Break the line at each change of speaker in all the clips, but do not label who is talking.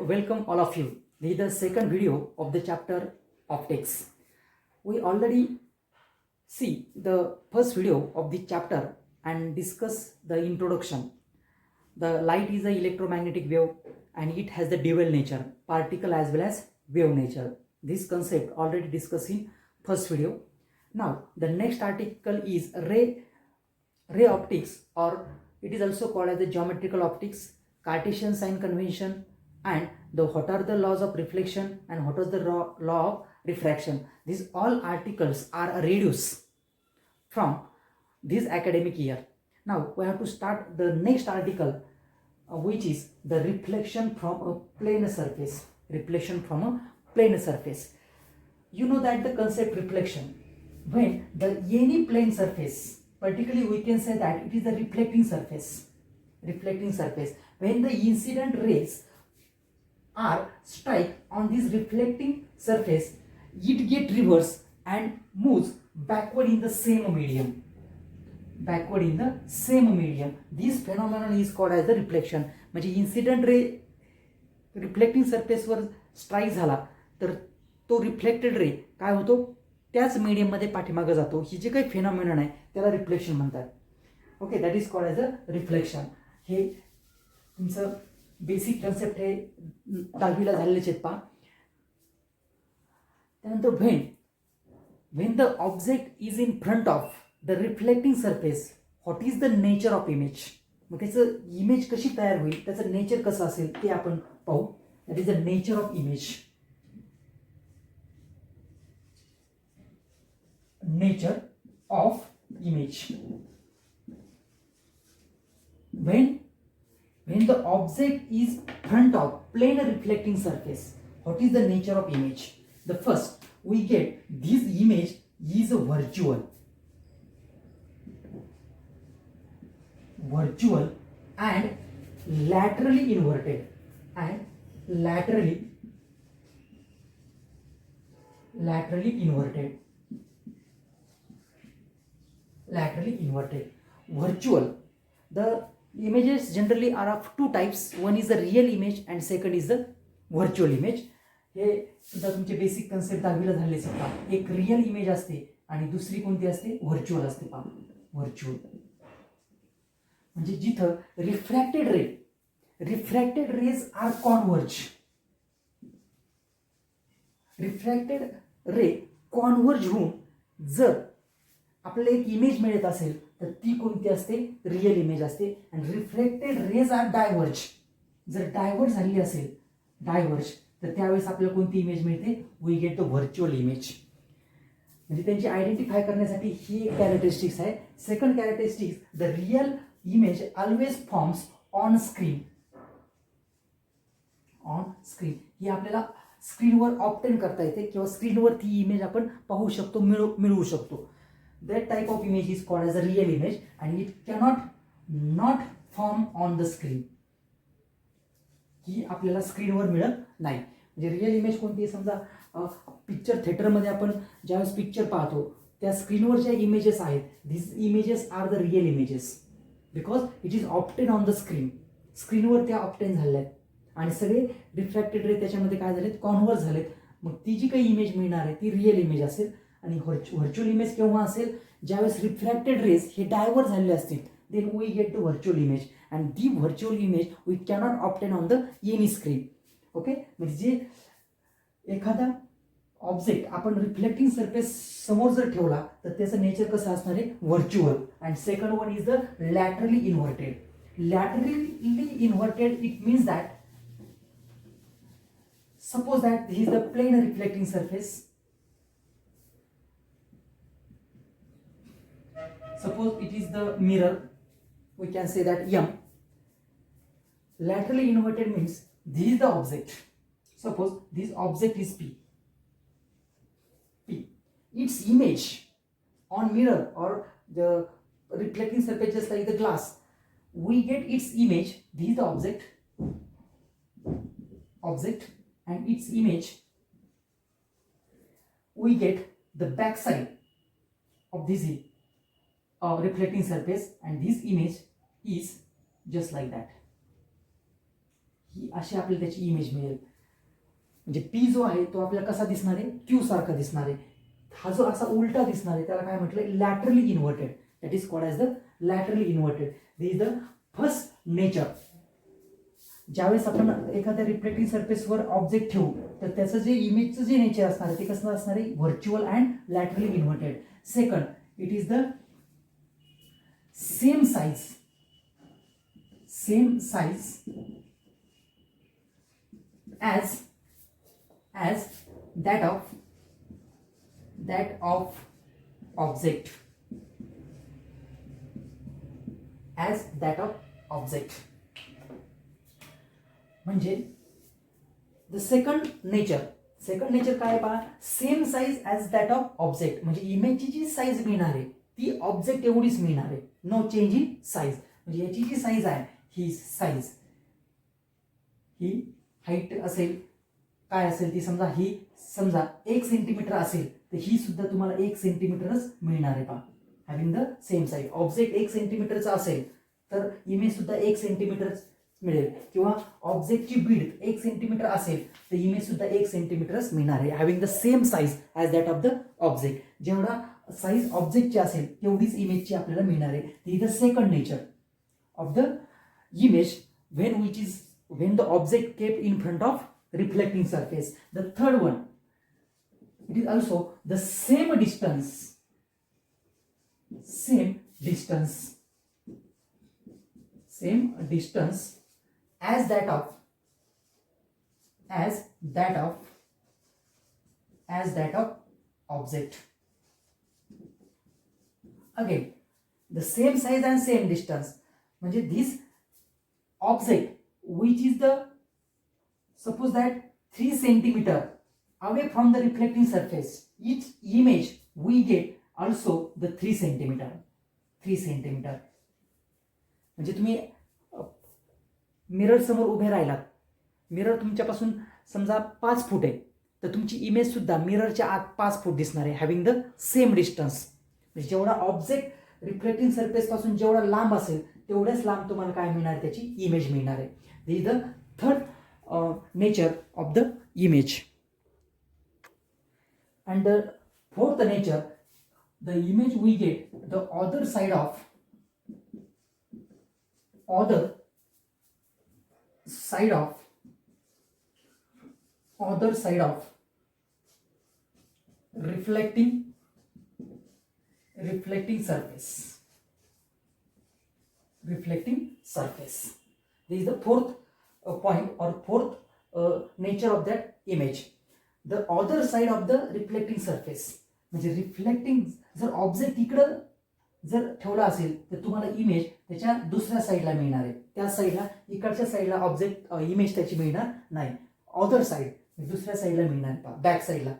welcome all of you. This is the second video of the chapter optics. We already see the first video of the chapter and discuss the introduction. The light is an electromagnetic wave and it has the dual nature, particle as well as wave nature. This concept already discussed in first video. Now the next article is ray optics, or it is also called as the geometrical optics, Cartesian sign convention, and what are the laws of reflection and what is the law of refraction. These all articles are reduced from this academic year. Now we have to start the next article, which is the reflection from a plane surface. Reflection from a plane surface. You know that the concept reflection, when the any plane surface, particularly we can say that it is the reflecting surface. Reflecting surface. When the incident rays are strike on this reflecting surface, it get reverse and moves backward in the same medium. Backward in the same medium. This phenomenon is called as the reflection. म्हणजे incident ray reflecting surface वर strike झाला तर तो reflected ray काय होतो, त्याच medium मध्ये पाठीमागे जातो. ही जे काही फेनॉमेनॉन आहे त्याला रिफ्लेक्शन म्हणतात. Okay, that is called as a reflection. हे तुमचं बेसिक कन्सेप्ट हे 10वीला झालेलेच आहेत पहा. त्यानंतर when the object is in front of the reflecting surface, what is the nature of image. मग त्याचं इमेज कशी तयार होईल, त्याचं नेचर कसं असेल ते आपण पाहू. That is the nature of image. Nature of image. When the object is front of plane reflecting surface, what is the nature of image? The first we get this image is a virtual and laterally inverted laterally inverted. Virtual. The images generally are of two types. One is the real image and second is the virtual image. हे सुद्धा तुमचे basic concept 10वीला झालेले असतात. एक real image असते आणि दुसरी कोणती असते, व्हर्च्युअल असते. पहा, व्हर्च्युअल म्हणजे जिथं refracted rays are converge. Refracted ray converge होऊन जर आपल्याला एक इमेज मिळत असेल तर ती कोणती असते, रिअल इमेज असते. आणि रिफ्लेक्टेड रेज आर डायव्हर्ज. जर डायव्हर्ज झालेली असेल, तर त्यावेळेस आपल्याला कोणती इमेज मिळते, we get the virtual image. म्हणजे त्यांची आयडेंटिफाय करण्यासाठी ही एक कॅरेक्टरिस्टिक्स आहे. Second characteristics, the real image always forms on screen. ही आपल्याला स्क्रीनवर ऑब्टेन करता येते किंवा स्क्रीनवर ती इमेज आपण पाहू शकतो, मिळवू शकतो. That type of image is called as a real image and it cannot not form on the screen. ही आपल्याला स्क्रीनवर मिळत नाही. म्हणजे रिअल इमेज कोणती आहे, समजा पिक्चर थिएटरमध्ये आपण ज्यावेळेस पिक्चर पाहतो त्या स्क्रीनवर ज्या इमेजेस आहेत, this images are the real images because it is obtain on the screen. स्क्रीनवर त्या ऑप्टेन झालेल्या आहेत आणि सगळे रिफ्रॅक्टेड रे त्याच्यामध्ये काय झालेत, कॉन्व्हर्ट झालेत. मग ती जी काही इमेज मिळणार आहे ती रिअल इमेज असेल. आणि व्हर्च्युअल इमेज केव्हा असेल, ज्यावेळेस रिफ्रॅक्टेड रेज हे डायव्हर्ट झालेले असतील, then we get the virtual image. And the virtual image we cannot obtain on the any screen. Okay, म्हणजे एखादा ऑब्जेक्ट आपण रिफ्लेक्टिंग सरफेस समोर जर ठेवला तर त्याचं नेचर कसं असणार आहे, virtual. And second one is the laterally inverted. Laterally inverted it means that suppose that this is the plane reflecting surface. Suppose it is the mirror, we can say that M. Laterally inverted means this is the object. Suppose this object is P. Its image on mirror or the reflecting surface just like the glass, we get its image. This is the object and its image. We get the back side of this reflecting surface and this image is just like that. ही अशी आपल्याला त्याची image मिळेल. म्हणजे P जो आहे तो आपल्याला कसा दिसणार आहे, क्यू सारखा दिसणार आहे. हा जो असा उलटा दिसणार आहे त्याला काय म्हटलंय, laterally inverted. That is called as the laterally inverted. This is the first nature. ज्यावेळेस आपण एखाद्या रिफ्लेक्टिंग सरफेसवर ऑब्जेक्ट ठेवू तर त्याचं जे इमेजचं जे नेचर असणार आहे ते कसं असणार आहे, virtual and laterally inverted. Second, it is the same size as that of object, म्हणजे द सेकंड नेचर काय पहा, same size as that of object. म्हणजे इमेजची जी साईज मिळणार आहे ती ऑब्जेक्ट एवढीच मिळणार आहे, नो चेंज इन साईज. म्हणजे याची जी साईज आहे ही साईज, ही हाईट असेल, काय असेल ती, समजा 1 सेंटीमीटर असेल तर ही सुद्धा तुम्हाला 1 सेंटीमीटरच मिळणार आहे पहा. Having the same size. Object 1 सेंटीमीटरचा असेल तर इमेज सुद्धा 1 सेंटीमीटरच मिळेल, किंवा ऑब्जेक्टची विड्थ 1 सेंटीमीटर असेल तर इमेज सुद्धा 1 सेंटीमीटरच मिळणार आहे. Having the same size as that of the object. जेवढा साईज ऑब्जेक्टची असेल तेवढीच इमेजची आपल्याला मिळणार आहे. ती the second nature of the image when the object kept in front of reflecting surface. The third one, it is also the same distance as that of object. Again, the same size and same distance. म्हणजे this object which is suppose that 3 centimeter away from the reflecting surface, each image we get also the 3 centimeter. म्हणजे तुम्ही mirror समोर उभे राहिलात, mirror तुमच्यापासून समजा 5 फूट आहे तर तुमची इमेज सुद्धा मिररच्या आत 5 फूट दिसणार आहे, हॅव्हिंग द सेम डिस्टन्स. म्हणजे जेवढा ऑब्जेक्ट रिफ्लेक्टिंग सरफेस पासून जेवढा लांब असेल तेवढ्याच लांब तुम्हाला काय मिळणार, त्याची इमेज मिळणार आहे. This is the third nature of the image. And the fourth nature, the image we get the other side of reflecting surface. This is the fourth point or fourth nature of that image. The other side of the reflecting surface. म्हणजे reflecting जर object इकडं जर ठेवला असेल तर तुम्हाला image त्याच्या दुसऱ्या साईडला मिळणार आहे. त्या साईडला, इकडच्या साईडला ऑब्जेक्ट इमेज त्याची मिळणार नाही. अदर साईड दुसऱ्या साईडला मिळणार, बॅक साईडला.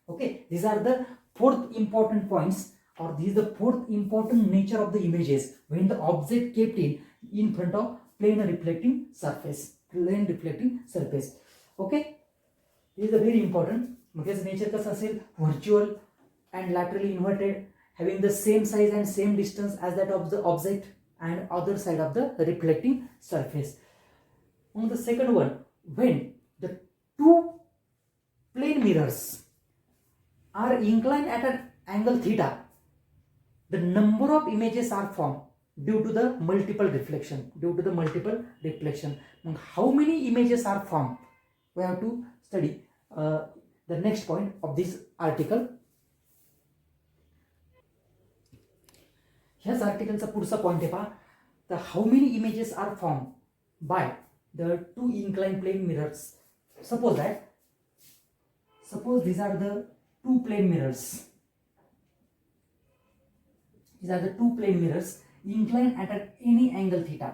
Okay, these are the fourth important points, or this is the fourth important nature of the images when the object kept in front of plane reflecting surface. Okay, this is a very important. because nature कसं असेल, virtual and laterally inverted, having the same size and same distance as that of the object and other side of the reflecting surface. On the second one, when the two plane mirrors are inclined at an angle theta, the number of images are formed due to the multiple reflection. How many images are formed? We have to study the next point of this article. ह्याच आर्टिकलचा पुढचा point आहे पहा, तर how many images are form by the two incline plane mirrors. Suppose these are the two plane mirrors. These are the two plane mirrors inclined at any angle theta,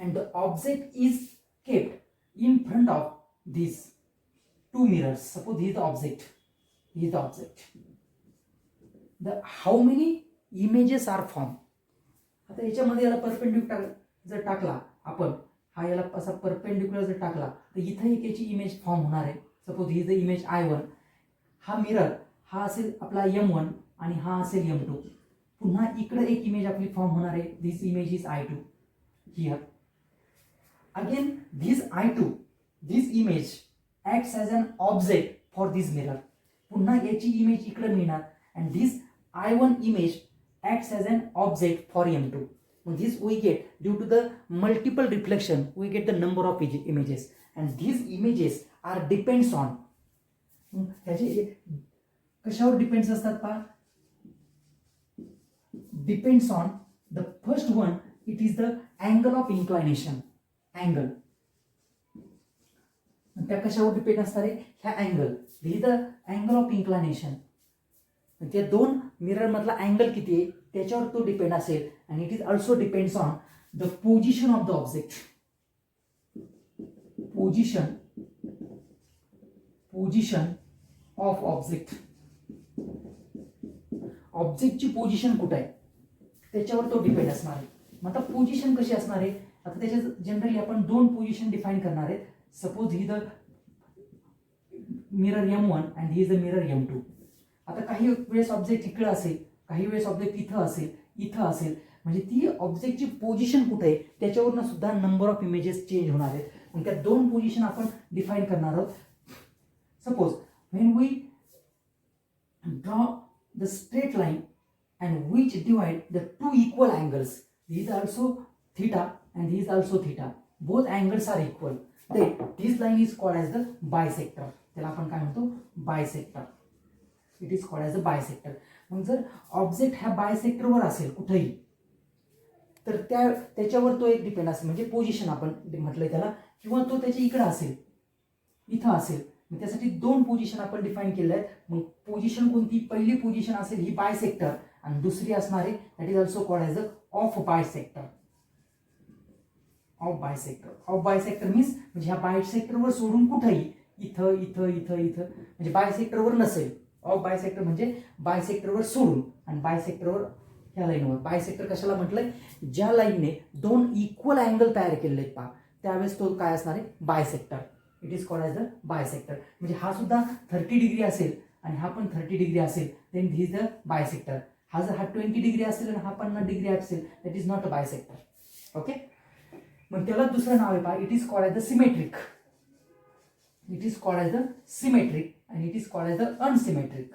and the object is kept in front of these two mirrors. Suppose this is the object. The how many images are formed? आता याच्यामध्ये याला perpendicular जर टाकला आपण, हा याला असा perpendicular जर टाकला तर इथं एक याची इमेज फॉर्म होणार आहे. Suppose he the image I1. हा मिरर हा असेल आपला M1 आणि हा असेल M2. पुन्हा इकडे एक इमेज आपली फॉर्म होणार आहे. This image is I2 here. Again, this I2, this image acts as an object for this mirror. पुन्हा याची इमेज इकडे मिळणार and this I1 image acts as an object for M2. This we get due to the multiple reflection, we get the number of images and these images are depends on ह्याचे कशावर depends असतात पहा. Depends on the first one, it is the angle of inclination. Angle. त्या कशावर depend असणार आहे, ह्या angle. This the angle of inclination. त्या दोन मिरर मधला अँगल किती आहे त्याच्यावर तो डिपेंड असेल आणि it is also depends on the position of the object. Position of object. ऑब्जेक्टची पोझिशन कुठे आहे त्याच्यावर तो डिपेंड असणार आहे. मग आता पोझिशन कशी असणार आहे, आता त्याच्यात जनरली आपण दोन पोझिशन डिफाईन करणार आहेत. Suppose he the mirror M1 and he is the mirror M2. आता काही वेळेस ऑब्जेक्ट इकडे असेल, काही वेळेस ऑब्जेक्ट इथं असेल, इथं असेल, म्हणजे ती ऑब्जेक्टची पोझिशन कुठे आहे त्याच्यावरनं सुद्धा नंबर ऑफ इमेजेस चेंज होणार आहेत. मग त्या दोन पोझिशन आपण डिफाईन करणार आहोत. Suppose when we draw the straight line and which divide the two equal angles. These are also theta and these also theta. Both angles are equal. Then this line is called as the bisector. त्याला आपण काय म्हणतो, bisector. It is called as the bisector. मग जर object ह्या बायसेक्टरवर असेल कुठेही तर त्याच्यावर तो एक डिपेंड असेल, म्हणजे पोझिशन आपण म्हटलंय त्याला, किंवा तो त्याच्या इकडे असेल, इथं असेल. मग त्यासाठी दोन पोझिशन आपण डिफाईन केले आहेत. मग पोझिशन कोणती, पहिली पोझिशन असेल ही बायसेक्टर आणि दुसरी असणार आहे that is also called as of bisector. Of bisector. Of bisector means म्हणजे ह्या बायसेक्टरवर सोडून कुठेही, इथं इथं इथं इथं, म्हणजे बायसेक्टरवर नसेल. ऑफ बायसेक्टर म्हणजे बायसेक्टरवर सोडून, आणि बायसेक्टरवर ह्या लाईनवर. बायसेक्टर कशाला म्हटलंय, ज्या लाईनने दोन इक्वल अँगल तयार केलेले आहेत पहा त्यावेळेस तो काय असणार आहे, bisector. It is called as the bisector. म्हणजे हा सुद्धा 30 डिग्री असेल आणि हा पण 30 डिग्री असेल देन धी इज द बायसेक्टर. हा जर हा 20 डिग्री असेल आणि हा 50 डिग्री असेल that is not a bisector. Okay. मग त्याला दुसरं नाव आहे पहा, it is called as the symmetric. It is called as the symmetric आणि it is called as the unsymmetric.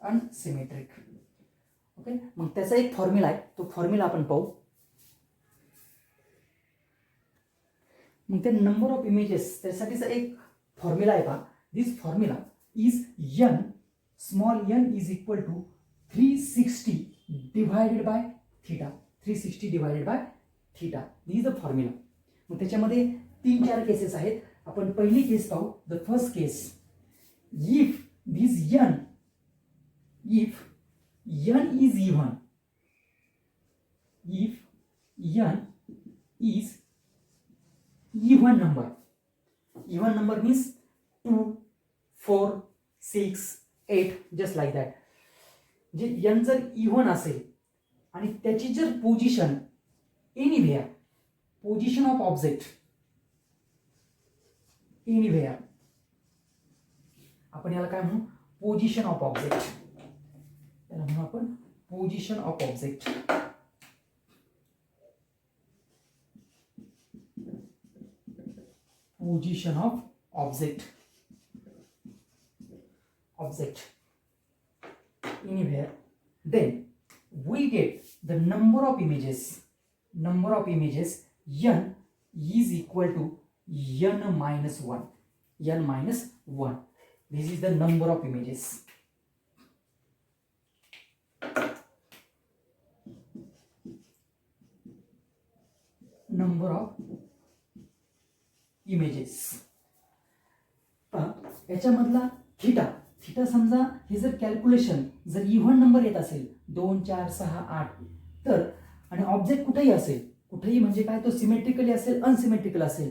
Unsymmetric. Okay. मग त्याचा एक फॉर्म्युला आहे, तो फॉर्म्युला आपण पाहू. मग ते नंबर ऑफ इमेजेस त्यासाठीचा एक फॉर्म्युला आहे पहा. This formula is n small n is equal to 360 divided by theta. 360 divided by theta. This is the formula. मग त्याच्यामध्ये 3-4 केसेस आहेत. आपण पहिली केस पाहू. The first case, if this n, if n is even, if n is even number. Even number means 2, 4, 6, 8 just like that. जे n जर even असेल आणि त्याची जर position anywhere, position of object anywhere, आपण याला काय म्हणू, पोझिशन ऑफ ऑब्जेक्ट. त्याला म्हणू आपण position of object. Position of object anywhere, then we get the number of images n is equal to n minus 1. This is the number of images. Number of images. याच्यामधला theta समजा हे जर calculation जर even number येत असेल 2, 4, 6, 8 तर, आणि object कुठेही असेल, कुठेही म्हणजे काय, तो सिमेट्रिकली असेल, अनसिमेट्रिकल असेल,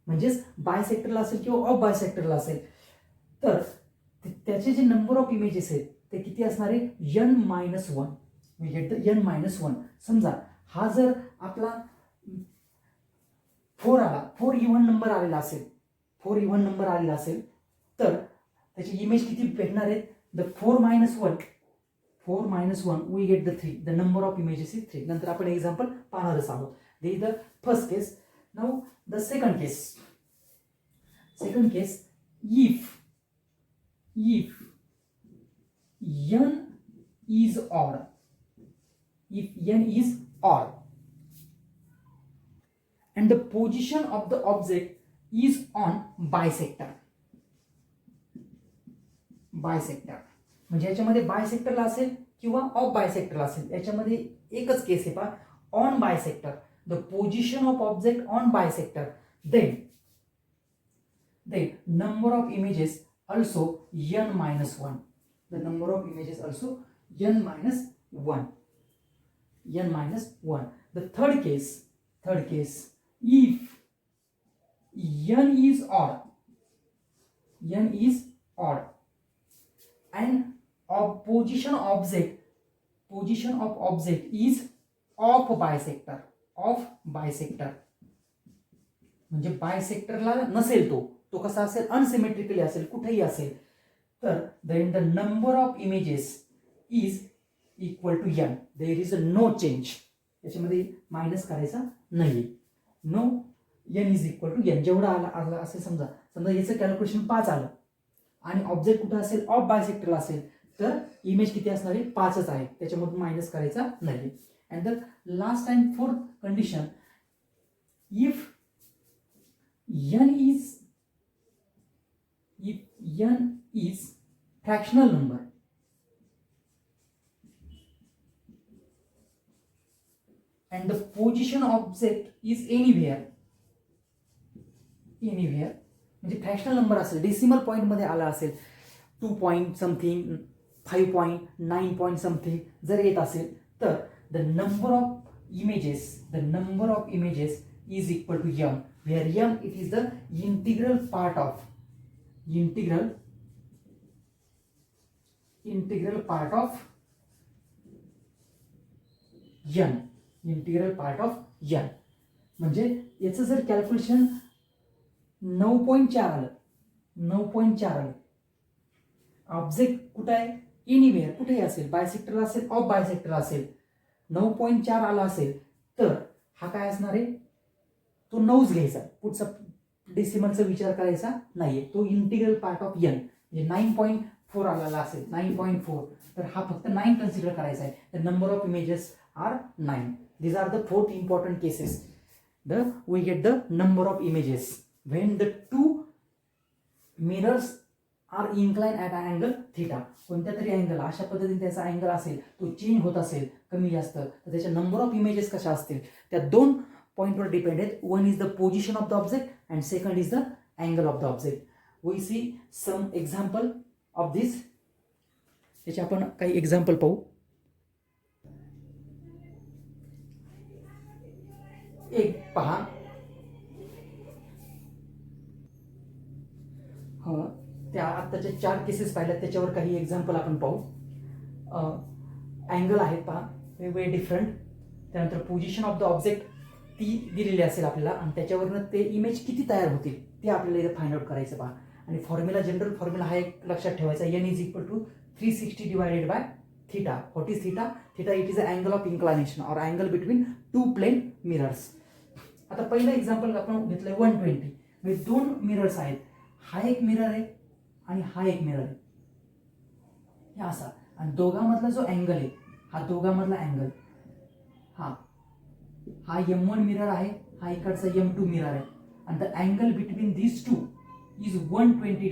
म्हणजेच बायसेक्टरला असेल किंवा ऑफ बायसेक्टरला असेल, तर त्याचे जे नंबर ऑफ इमेजेस आहेत ते किती असणार आहे, n-1. We get the n-1. समजा हा जर आपला 4 आला, 4 इव्हन नंबर आलेला असेल, 4 इव्हन नंबर आलेला असेल तर त्याची इमेज किती भेटणार आहेत, the 4 - 1 we get the 3. The number of images is 3. नंतर आपण एक्झाम्पल पाहणारच आहोत. This is the first case. Now the second case. Second case, if n is odd, if n is odd, and the position of the object is on bisector. Bisector म्हणजे याच्यामध्ये बायसेक्टरला असेल किंवा of बायसेक्टरला असेल. याच्यामध्ये एकच case आहे पहा, on bisector. The position of object on bisector, then number of images also n-1. The number of images also n-1. n-1. The third case, if n is odd, and position of object is off bisector. म्हणजे बायसेक्टरला नसेल, तो कसा असेल, unsymmetrically असेल, कुठेही असेल, तर then the number of images is equal to n. There is no change. याच्यामध्ये मायनस करायचा नाही. No, n is equal to n. जेवढा आला असेल, समजा याचं कॅल्क्युलेशन 5 आलं आणि ऑब्जेक्ट कुठं असेल, ऑफ बायसेक्टरला असेल, तर इमेज किती असणार आहे, 5च आहे. त्याच्यामधून मायनस करायचा नाही. And the last and fourth condition, if n is fractional number and the position of object is anywhere, म्हणजे फ्रॅक्शनल नंबर असेल, डेसिमल पॉईंट मध्ये आला असेल, 2 point something, 5 point, 9 point something जर येत असेल, तर the number of images is equal to m, where m it is the integral part of n. म्हणजे याचं जर कॅल्क्युलेशन 9.4 आलं, ऑब्जेक्ट कुठं आहे, एनिवेअर, कुठेही असेल, बायसेक्टरला असेल, ऑफ बायसेक्टरला असेल, 9.4 आला असेल, तर हा काय असणार आहे, तो 9च घ्यायचा, पुढचा डेसिमलचा विचार करायचा नाहीये. तो इंटिग्रल पार्ट ऑफ n, म्हणजे 9.4 आलेला असेल, 9.4, तर हा फक्त 9 कन्सिडर करायचा आहे. The number of images are 9. These are the 4 important cases. We get the number of images when the two mirrors are inclined at an angle theta. कोणत्या तरी अँगल, अशा पद्धतीने त्याचा अँगल असेल, तो चेंज होत असेल, कमी जास्त, तर त्याच्या नंबर ऑफ इमेजेस कशा असतील, त्या 2 पॉइंटवर डिपेंड आहेत. One is the position of the object and second is the angle of the object. We see some example of this. त्याचे आपण काही एक्झाम्पल पाहू. एक पहा, त्या आत्ताच्या 4 केसेस पाहिल्यात, त्याच्यावर काही एक्झाम्पल आपण पाहू. अँगल आहेत पहा, वेगवेगळे डिफरंट. त्यानंतर पोझिशन ऑफ द ऑब्जेक्ट ती दिलेली असेल आपल्याला, आणि त्याच्यावरनं ते इमेज किती तयार होतील ते आपल्याला इथे फाइंड आउट करायचं पहा. आणि फॉर्म्युला, जनरल फॉर्म्युला हा एक लक्षात ठेवायचा, n is equal to 360 divided by theta. What is theta? Theta it is a angle of inclination or angle between 2 plane mirrors. आता पहिलं एक्झाम्पल आपण घेतलंय 120, म्हणजे 2 मिरर्स आहेत. हा एक मिरर आहे आणि हा एक मिरर आहे, हे असा, आणि दोघांमधला जो अँगल आहे, हा दोघांमधला अँगल, हा m1 मिरर आहे, हा इकडचा m2 मिरर आहे, and the angle between these two is 120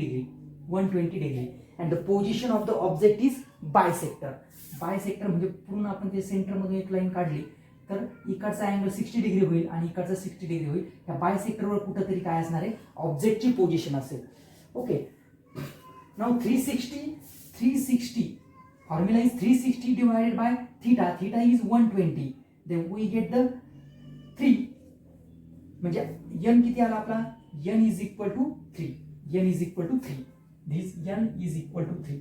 degree and the position of the object is bisector. म्हणजे पूर्ण आपण ते सेंटर मध्ये एक लाईन काढली, तर इकडचा अँगल 60 डिग्री होईल आणि इकडचा 60 डिग्री होईल. या बायसेक्टरवर कुठेतरी काय असणार आहे, ऑब्जेक्टची पोझिशन असेल. Okay, now 360 formula is 360 divided by theta. Theta is 120. then we get the 3, म्हणजे n किती आला आपला, n is equal to 3. this n is equal to 3.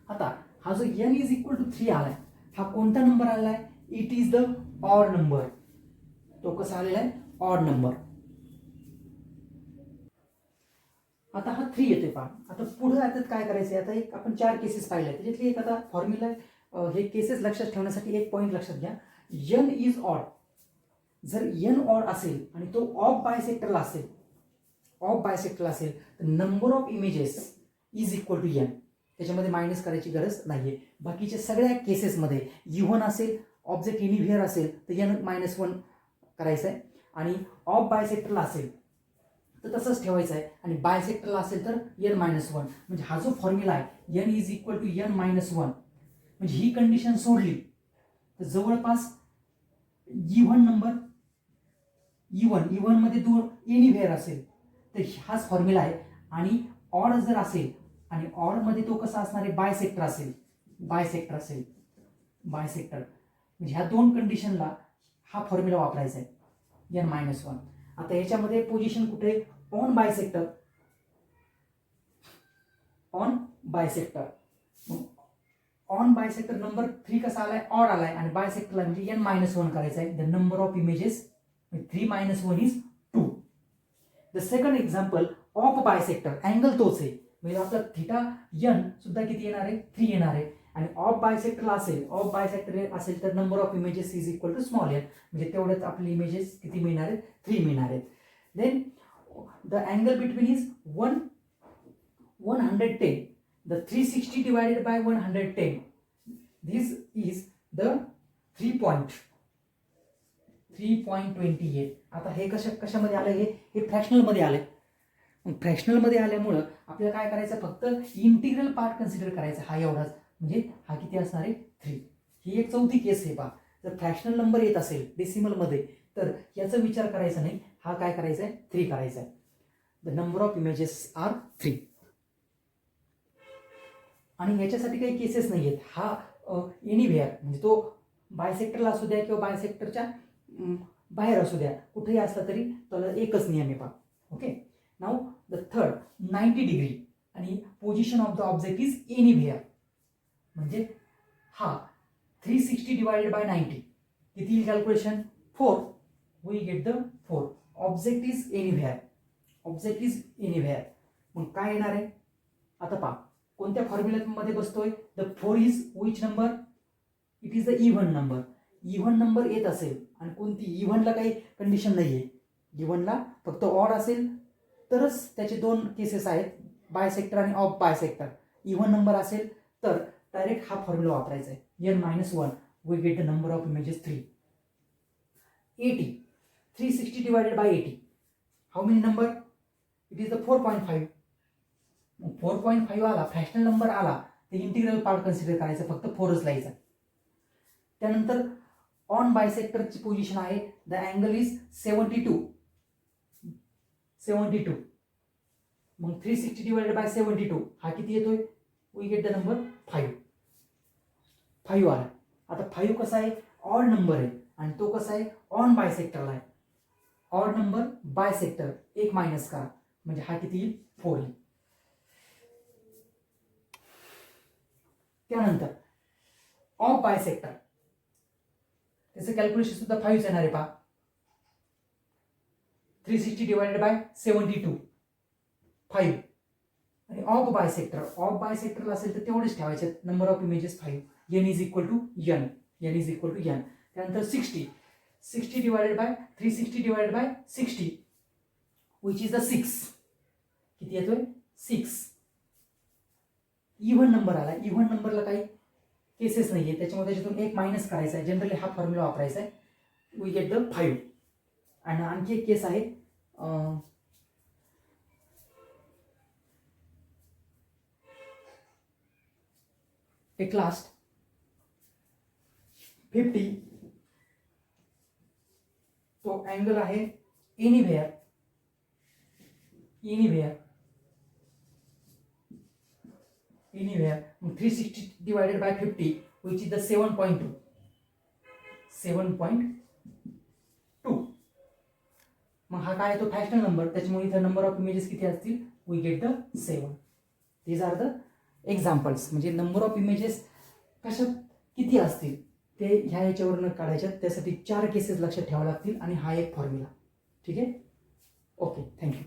आता हा जो n is equal to 3 आलाय, हा कोणता नंबर आलाय, it is the odd number. तो कसा आलेला आहे, ऑड नंबर. आता हा 3 येतोय पहा. आता पुढे आता काय करायचंय, आता एक आपण 4 केसेस पाहिले, त्याच्यातली एक आता फॉर्म्युला, हे केसेस लक्षात ठेवण्यासाठी एक पॉइंट लक्षात घ्या. n इज ऑड, जर n ऑड असेल आणि तो ऑफ बायसेक्टरला असेल तर number of images is equal to n. त्याच्यामध्ये मायनस करायची गरज नाहीये. बाकीच्या सगळ्या केसेसमध्ये इव्हन असेल, ऑब्जेक्ट एनिव्हेअर असेल तर n-1 करायचं आहे, आणि ऑफ बायसेक्टरला असेल तर तसंच ठेवायचं आहे, आणि बायसेक्टरला असेल तर n-1. म्हणजे हा जो फॉर्म्युला आहे n is equal to n-1, म्हणजे ही कंडिशन सोडली तर जवळपास इव्हन मध्ये एनिव्हेअर असेल तर हाच फॉर्म्युला आहे. आणि ऑड जर असेल आणि ऑड मध्ये तो कसा असणार आहे, बायसेक्टर असेल म्हणजे ह्या दोन कंडिशनला हा फॉर्म्युला वापरायचा आहे n-1. आता याच्यामध्ये पोझिशन कुठे, on bisector. On bisector number 3 कसा आलाय, ऑड आलाय, आणि बायसेक्टरला म्हणजे n-1 करायचा आहे. The number of images 3-1 is 2. The second example of bisector, angle तोच आहे, म्हणजे आपला थीटा n सुद्धा किती येणार आहे, 3 येणार आहे. आणि ऑफ बायसेक्टर असेल तर number of images is equal to small n, म्हणजे तेवढ्यात आपले इमेजेस किती मिळणार आहेत, 3 मिळणार आहेत. Then the angle between is 110. The 360 divided by 110, this is the 3.28. आता हे कशामध्ये आलं, हे फ्रॅक्शनल मध्ये आलंय. फ्रॅक्शनल मध्ये आल्यामुळं आपल्याला काय करायचं, फक्त इंटिग्रल पार्ट कन्सिडर करायचा, हा एवढाच. म्हणजे हा किती असणार आहे, 3. ही एक चौथी केस आहे पहा. जर फ्रॅक्शनल नंबर येत असेल डेसिमल मध्ये तर याचा विचार करायचा नाही, हा काय करायचा आहे, 3 करायचा आहे. The number of images are 3. आणि याच्यासाठी काही केसेस नाही आहेत. हा एनिव्हेअर म्हणजे तो बायसेक्टरला असू द्या किंवा बायसेक्टरच्या बाहेर असू द्या, कुठेही असला तरी त्याला एकच नियम आहे पहा. Okay, now the third 90 degree आणि position of the object is anywhere. म्हणजे हा 360 डिवायडेड बाय 90 किती येईल calculation, 4. We get the 4. Object is anywhere. मग काय येणार आहे आता पहा, कोणत्या फॉर्म्युल्यामध्ये बसतोय, the 4 is which number, it is the even number येत असेल, आणि कोणती इव्हनला काही कंडिशन नाहीये, इव्हनला फक्त ऑड असेल तरच त्याचे दोन केसेस आहेत, बायसेक्टर आणि ऑफ बायसेक्टर. इव्हन नंबर असेल तर डायरेक्ट हा फॉर्म्युला वापरायचा आहे, n-1. We get the number of images 3. 80. 360 divided by 80, how many number, it is the 4.5. 4.5 आला, फ्रॅक्शनल नंबर आला, ते इंटिग्रल पार्ट कन्सिडर करायचं, फक्त 4च लिहायचा. त्यानंतर ऑन बायसेक्टरची पोझिशन आहे, द अँगल इज 72. मग 360 डिवायडेड बाय 72 हा किती येतोय, वी गेट द नंबर 5 आला. आता 5 कसा आहे, ऑड नंबर आहे, आणि तो कसा आहे, ऑन बायसेक्टरला आहे. ऑड नंबर बायसेक्टर, एक मायनस करा, म्हणजे हा किती येईल, 4 येईल. त्यानंतर ऑफ बायसेक्टर, त्याचं कॅल्क्युलेशन सुद्धा 5 येणार आहे पहा. 360 डिवायडेड बाय 72 5. आणि ऑफ बायसेक्टरला असेल तर तेवढेच ठेवायचे, number of images 5. n is equal to n. त्यानंतर 60 divided by 360 divided by 60 which is the 6. किती येतोय, 6. इव्हन नंबर आला, इव्हन नंबरला काही केसेस नाहीये, त्याच्यामुळे त्याच्यातून एक मायनस करायचा आहे. जनरली हा फॉर्म्युला वापरायचा आहे, वी गेट द 5. आणि आणखी एक केस आहे, एक लास्ट 50. तो अँगल आहे एनिव्हेअर. मग 360 divided bye 50 which is the 7.2. मग हा काय तो फ्रॅक्शनल नंबर, त्याच्यामुळे इथं नंबर ऑफ इमेजेस किती असतील, we get the 7. These are the examples. म्हणजे नंबर ऑफ इमेजेस कशात किती असतील ते ह्या याच्यावरनं काढायच्या, त्यासाठी 4 केसेस लक्षात ठेवावे लागतील, आणि हा एक फॉर्म्युला. ठीक आहे, ओके, थँक्यू.